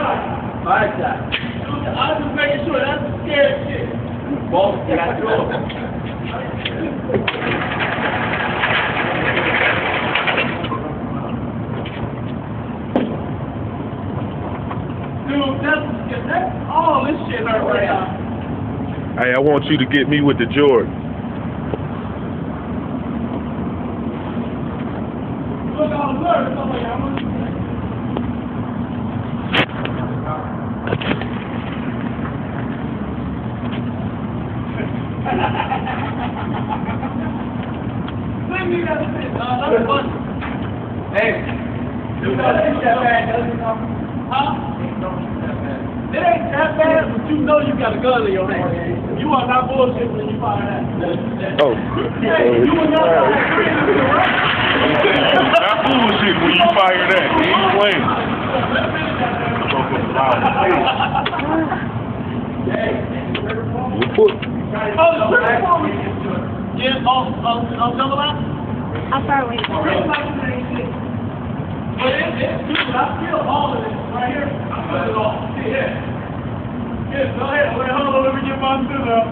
Alright, Jack. I'm just making sure that's the scary shit. Both, you got two of them. Dude, that's all this shit right now. Hey, I want you to get me with the Jordan. Look, I was learning something. I'm gonna... Send me that shit, dog. That's funny. Hey, you know it ain't that bad, does it? Huh? It ain't that bad, but you know you got a gun in your hand. You are not bullshit when you fire that. Oh. Hey, you are not Not bullshit when you fire that. You ain't playing. You put. Yeah, on double out? I'll start waiting. But it's dude, I feel all of this right here. I feel it all. See here. Here, go ahead. Wait, hold on. Let me get my suit up.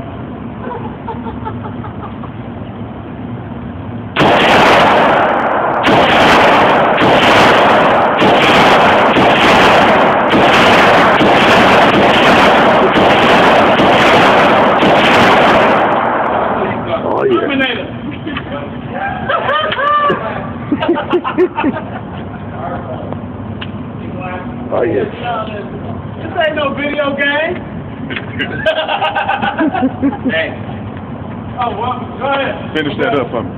Oh, yeah. Terminator. Oh, yeah. This ain't no video game. Hey. Oh, well, go ahead. Finish that up for me.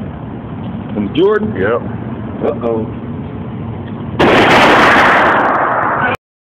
From Jordan? Yep. Uh-oh.